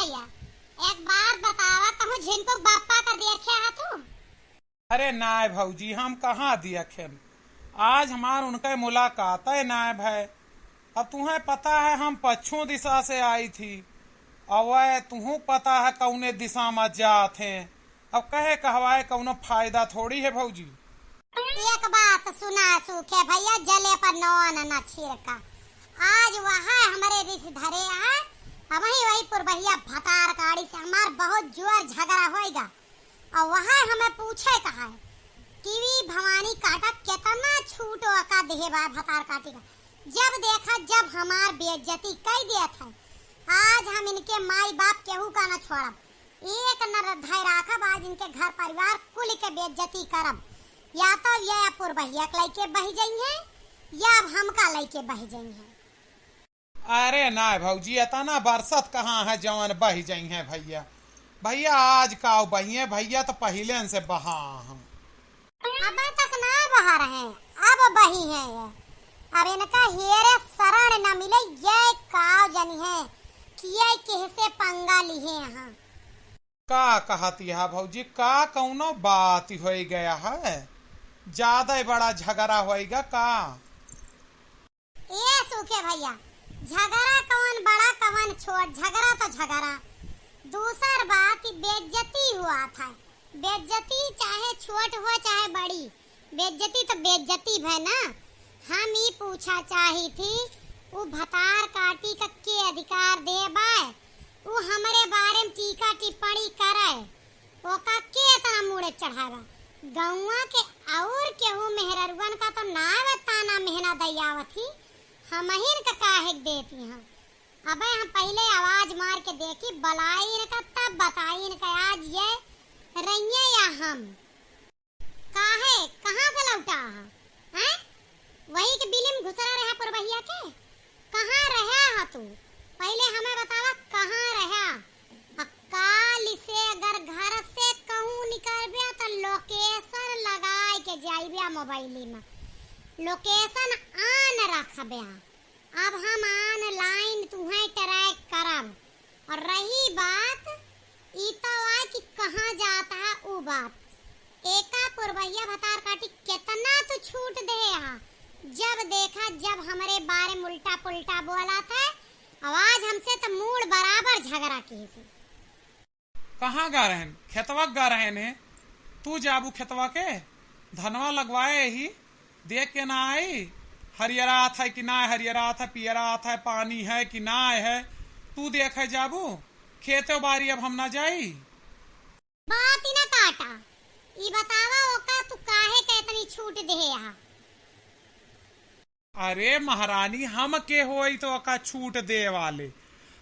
भैया, एक बात बतावा, कहूँ झिनपुर बाप्पा का देखे है तू? अरे नाय भौजी, हम कहाँ देखें। आज हमार उनके मुलाकात है नाय भाई। अब तुम्हें पता है हम पश्चिम दिशा से आई थी, और वह तुम्हें पता है कौने दिशा में जात हैं। अब कहे कहवाए कौनो फायदा थोड़ी है भौजी। एक बात सुना सूखे भैया, जले पर नौन न छिड़का। आज वहाँ हमारे रिश्ते धरे है, अब वही पुरबहिया भतार गाड़ी से हमार बहुत जोर झगड़ा होएगा। और वहाँ हमें पूछे कहा है टीवी भवानी काटा कितना छूट का देबा भतार काटी का। जब देखा जब हमार बेइज्जती कई दिया था। आज हम इनके माई बाप केहू का न छोड़ब, एक न धै राखब। आज इनके घर परिवार कुल के बेइज्जती करब। या तो ये पुरबहिया के लइके बही जाई है, या अब हमका लइके बही जाई है। अरे नाय भौजी, इतना बरसत कहाँ है जवन बही जाई है भैया। भैया आज का बही है भैया, तो पहले से बहा हम। अब तक ना बहा रहे, अब बही है ये। अब इनका हेरे शरण न मिले, ये काव जनी है कि ये किससे पंगा लिए यहाँ। का कहती है भौजी, का कौनो बात हो गया है? ज्यादा बड़ा झगड़ा होएगा का? ये सूखे भैया, झगड़ा कौन बड़ा कौन छोट, झगड़ा तो झगड़ा। दूसर बात बेइज्जती हुआ था। बेइज्जती चाहे छोट हो चाहे बड़ी, बेइज्जती तो बेइज्जती है ना। हम ही पूछा चाही थी वो भतार काटी का के अधिकार दे बाय, वो हमारे बारे में टीका टिप्पणी करे, ओका के इतना मुड़े चढ़ावा। गौवा के और केहू मेहररुअन का तो ना बताना मेहना दैयावत ही हम ही का काहे देती हैं। अबे हम पहले आवाज मार के देखी बलाई इनका, तब बताई इनका आज ये रैये या हम काहे कहाँ से लौटा है? वही के बिलिम घुसरा रहा पुरबहिया के। कहाँ रहा है तू? पहले हमें बतावा कहाँ रहा। काल से अगर घर से कहूँ निकल गया तो लोकेशन लगाए के जाइबिया मोबाइल में, लोकेशन आन रखबे। अब हम ऑनलाइन तुम्हें ट्रैक करब। और रही बात ई तो आ कि कहाँ जाता है वो बात। एका पुरबहिया भतार काटी कितना तो छूट दे यहाँ। जब देखा जब हमारे बारे में उल्टा पुल्टा बोला था, आवाज हमसे तो मूड बराबर झगड़ा की से। कहाँ गा रहे हैं? खेतवा गा रहे ने? तू जाबू खेतवा के धनवा लगवाए ही देख के ना आई। हरियरा था कि ना हरियरा था, पियरा था, पानी है कि ना है, तू देखे जाबू खेतो बारी। अब हम ना जाई। बात ही ना काटा, ई बतावा ओका तू काहे के इतनी छूट दे यहाँ? अरे महारानी, हम के होई तो ओका छूट दे वाले।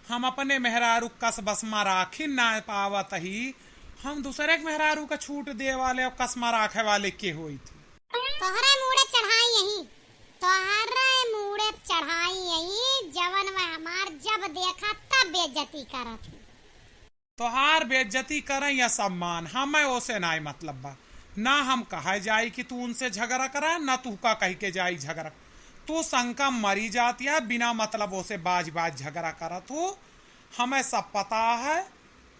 हम अपने मेहरारू कस बसमा राखी ना पावत ही, हम दूसरे के मेहरारू का छूट दे वाले और कसमा राखे वाले के होई थी। तोहरे मुड़े चढ़ाई यही, तोहरे मुड़े चढ़ाई यही। जवन में हमार जब देखा तब बेइज्जती करत थी। तोहार बेइज्जती करें या सम्मान, हमें ओसे ना मतलब बा। ना हम कहा जाई कि तू उनसे झगड़ा करा, ना तू का कह के जाई झगड़ा। तू शंका मरी जाती है बिना मतलब ओसे बाज बाज झगड़ा करा। तू हमें सब पता है।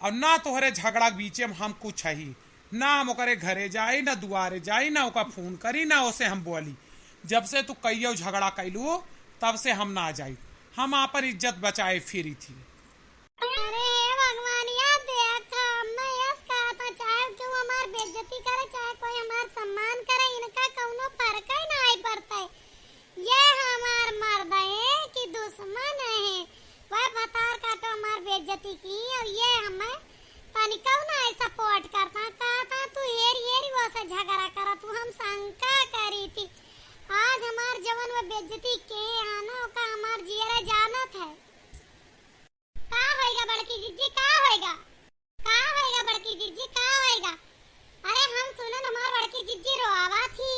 और ना तोहरे झगड़ा बीचे में हम कुछ ही ना, हम ओकरे घरे जाई ना दुआरे जाई ना ओका फोन करी ना ओसे हम बोली। जब से तू कईयो झगड़ा कैलू तब से हम ना जाई। हम आपन इज्जत बचाए फिरी थी। अरे भगवान, याद देखा मैं यस कहा था, चाहे क्यों हमार बेइज्जती करे चाहे कोई हमार सम्मान करे, इनका कौनो फर्क ही नहीं पड़ता है। ये हमार मर्द है कि दुश्मन है? वह भतार का तो हमार बेइज्जती की और ये हमें तनिका ना सपोर्ट करता। कहा था तू हेरी वो से झगड़ा करा, तू हम शंका करी थी। आज हमार जवन में बेइज्जती के आनो का हमार जियरा जानत है। का होएगा बड़की जिज्जी, का होएगा? का होएगा बड़की जिज्जी, का होएगा? अरे हम सुनन हमार बड़की जिज्जी रोआवा थी,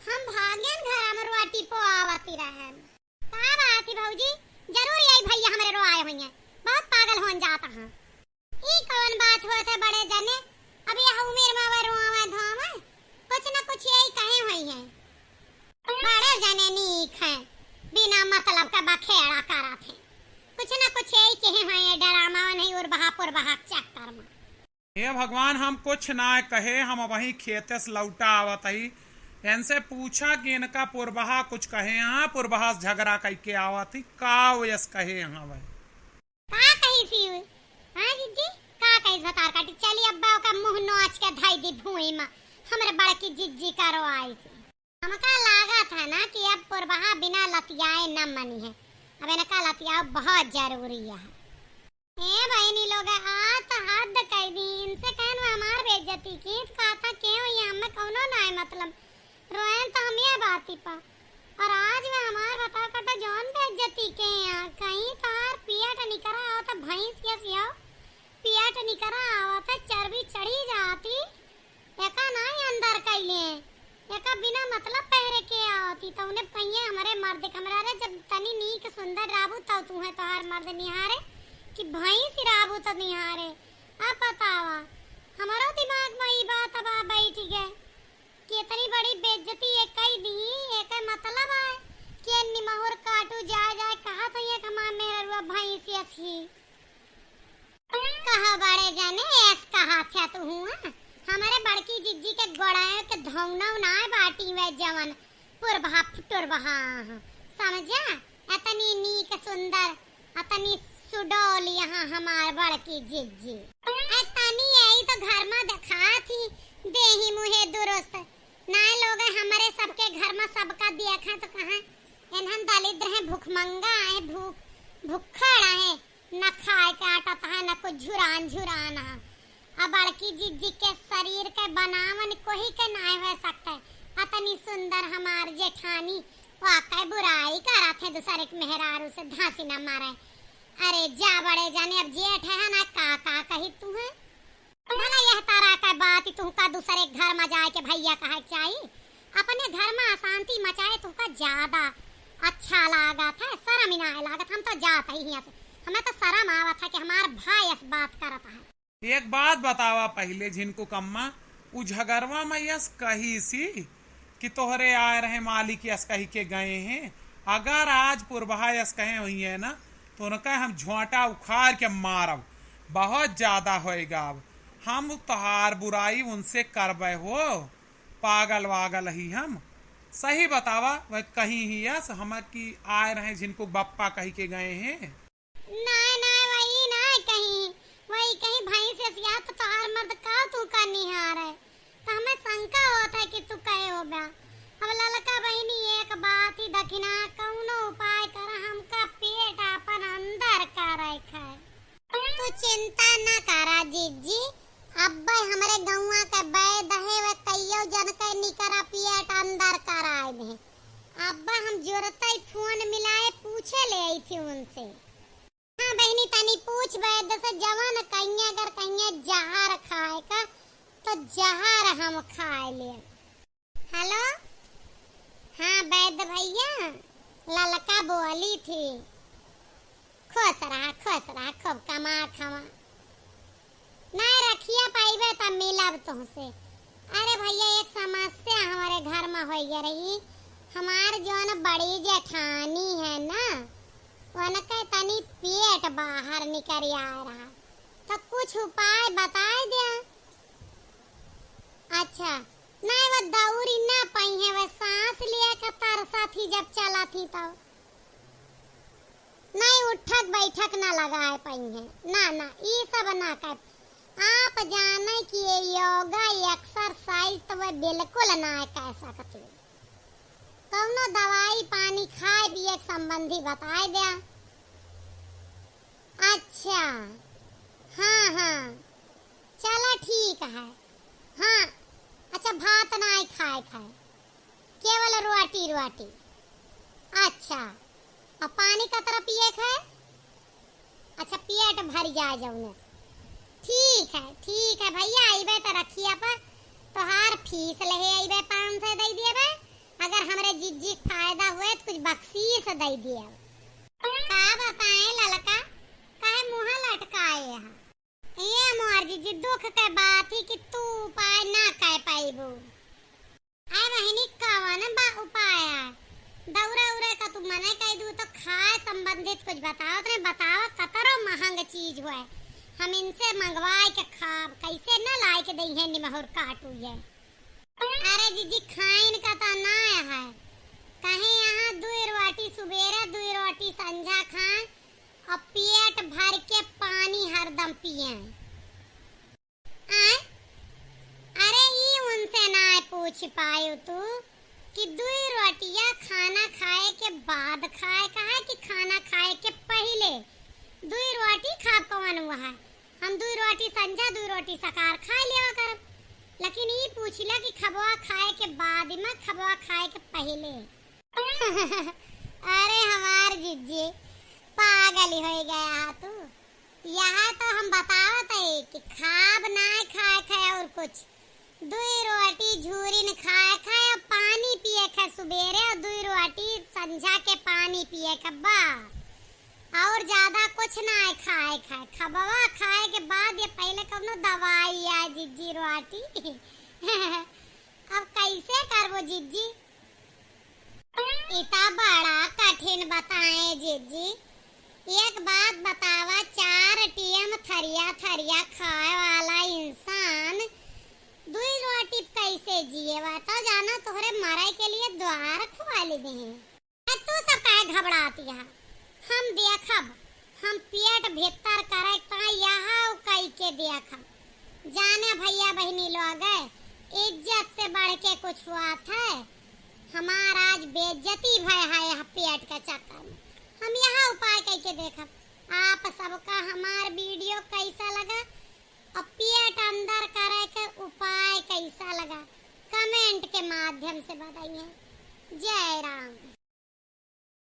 हम भागन घर में रोटी पो आवती रहन। का बात है भौजी? जरूर यही भैया हमारे रोआए हुई हैं, बहुत पागल होन जाता हां। ई कौन बात होत है बड़े जने? अभी यह उम्र में वे रोआवे धोवे कुछ न कुछ यही कहे हुई हैं। बड़े जने नीक हैं, बिना मतलब का बखेड़ा करत हैं। कुछ न कुछ यही कहे हुए हैं, डरामा नहीं और बहा पुरबहा चक्कर में। हे भगवान, हम कुछ ना कहे, हम वही खेते से लौटा आवत ही, इनसे पूछा कि इनका पुरबहा कुछ कहे यहाँ, पुरबहा से झगड़ा करके आवत ही, का वयस कहे यहाँ भाई का कही सी हां जीजी, का कही बतार काटी चली अब्बा का मुंह नोच के धाई दी भूई में हमरे बड़की जीजी करो आई से। हमका लागा था ना कि अब पुरबहा बिना लतियाए न मनी है, अब इनका लतियाओ बहुत जरूरी है। ए बहनी लोग आज तो हद कह दी, इनसे कहन हमार बेइज्जती की तो कहता क्यों ये हमें कौनो ना है मतलब रोएन तो हम ये बात ही पा, और आज में हमार बता कटा जौन बेइज्जती के यहाँ कहीं तार पियाट निकरा आवता भैंस के सियाओ पियाट निकरा आवता चर्बी चढ़ी जाती एका ना अंदर कैले एका बिना मतलब पहरे के आवती तो उन्हें पहिए हमारे मर्द कमरा रे जब तनी नीक सुंदर राबू तो तू है तोहार मर्द निहारे कि भैंस राबू तो निहारे। अब बतावा हमारो दिमाग में ई बात अब बैठ गए कि इतनी बड़ी बेइज्जती एक कई दी एक मतलब है कि निमहुर काटू जा जाए कहा तो ये कमा मेरा रुआ भैंस अच्छी कहा बड़े जाने ऐस कहा था तू हुआ हमारे बड़की जिज्जी के गोड़ाए के धौना ना बाटी वे जवन पुरबहा फुटुरबहा समझा इतनी नीक सुंदर इतनी सुडौल यहाँ हमार बड़की जिज्जी इतनी आई तो घर में दिखा थी देही मुहे दुरुस्त ना लोग हमारे सबके घर में सबका देखा तो कहा इन्हन दलिद्र है भूखमंगा है भूखड़ है न खाए के आटा है न कुछ झुरान है। अब बड़की जिज्जी के शरीर के बनावन कोई के ना हो सकता है इतनी सुंदर हमार जेठानी वाकई बुराई करा थे दूसरे के मेहरारू से धांसी न मारे। अरे जा बड़े जाने अब जेठ है ना का कही तू है ना यह तारा का बात तू का दूसरे घर में जाए के भैया कहा चाहिए अपने घर में अशांति मचाए तू का ज्यादा अच्छा लगा था शर्म ना लगा हम तो जाता ही यहाँ से हमें तो शर्म आवा था कि हमार भाई इस बात करता है। एक बात बतावा पहले झिनको कम्मा उ झगड़वा में यस कही सी कि तोहरे आए रहे मालिक यस कही के गए हैं, अगर आज पुरबहा यस कहे हुई है ना तो उनका हम झोंटा उखाड़ के मारब बहुत ज्यादा होएगा। अब हम तोहार बुराई उनसे करबे हो पागल वागल ही हम सही बतावा वह कहीं ही यस हम की आए रहे जिनको बप्पा कही के गए हैं ना वही कहीं भाई से सिया तो तोहार मर्द का तू का निहार है तो हमें शंका होता है कि तू कहे हो बा। अब ललका बहनी एक बात ही दखिना कौनो उपाय कर हमका पेट अपन अंदर का रखा है तू चिंता न करा जीजी अब हमारे गौवा के बैद है वे कईयो जन के निकरा पेट अंदर कराए दे अब हम जरूरत फोन मिलाए पूछे ले आई थी उनसे। हाँ बहनी तनी पूछ बैद से जवान कहीं अगर कहीं जहर खाए का तो जहर हम खाए ले। हेलो हाँ बैद भैया ललका बोली थी खुश रहा खूब कमा खमा ना रखिया पाइबे तब मिलब तुमसे। अरे भैया एक समस्या हमारे घर में हो रही हमार जोन बड़ी जेठानी है ना उनके तनी पेट बाहर निकल आ रहा तो कुछ उपाय बताए दिया। अच्छा नहीं वो दौरी ना पाई है वह सांस लिया का तरसा थी जब चला थी तब नहीं उठक बैठक ना लगाए पाई है ना ये सब ना कर। आप जाने कि ये योगा एक्सरसाइज तो वह बिल्कुल ना कर सकती कौनो दवाई पानी खाए पिए संबंधी बताए दिया। अच्छा हाँ चलो ठीक है हाँ अच्छा भात ना खाए केवल रोटी अच्छा अब पानी का तरह पिए खाए अच्छा पेट भर जाए जाऊने ठीक है भैया आइबे तो रखिए पर तोहार फीस ले आइबे 500 दे दिए अगर हमरे जिज्जी फायदा हुए तो कुछ बख्शीश दे दिया। का बताएं ललका काहे मुंह लटकाए है ये मोर जिज्जी दुख के बात ही कि तू उपाय ना कह पाइबू। आए बहनी कवन बा उपाय दौरा उरे का तू मने कह दू तो खाए संबंधित कुछ बताओ तो बताओ कतरो महंग चीज हुए हम इनसे मंगवाए के खाब, कैसे न लाई के दई है निमहुर काटू ये। अरे जीजी खाइन का तो ना है, कहीं यहाँ 2 रोटी सुबेरे 2 रोटी संझा खाएं और पेट भर के पानी हरदम पिए। अरे ये उनसे ना पूछ पायो तू कि 2 रोटियां खाना खाए के बाद खाए कहा कि खाना खाए के पहले 2 रोटी खा कौन हुआ है। हम 2 रोटी संझा 2 रोटी सकार खा लिया करब, लेकिन ये पूछला कि खबवा खाए के बाद में खबवा खाए के पहले। अरे हमार जिज्जी पागल हो गया तू। यहाँ तो हम बतावत है कि खाब ना खाए खाए और कुछ 2 रोटी झूरिन खाए खाए और पानी पिए खाए सुबेरे और 2 रोटी संझा के पानी पिए का बस, और ज्यादा कुछ ना खाए खाए। खबवा खाए के बाद ये पहले कौनो दवाई है जिज्जी रोटी। अब कैसे करबो जिज्जी? इतना बड़ा कठिन बताए जिज्जी। एक बात बतावा, 4 टीएम थरिया थरिया खाए वाला इंसान 2 रोटी कैसे जिए? तो जाना तोहरे मराई के लिए द्वार खुआ ले दे। तू सब काहे घबराती है? हम देखब, हम पेट भीतर करे ता यहाँ कई के देखब। जाने भैया बहनी लोग इज्जत से बढ़ के कुछ हुआ था, हमारा आज बेइज्जती भय है यहाँ पेट के चक्कर में। हम यहाँ उपाय करके देखब। आप सबका हमार वीडियो कैसा लगा और पेट अंदर करे के उपाय कैसा लगा कमेंट के माध्यम से बताइए। जय राम।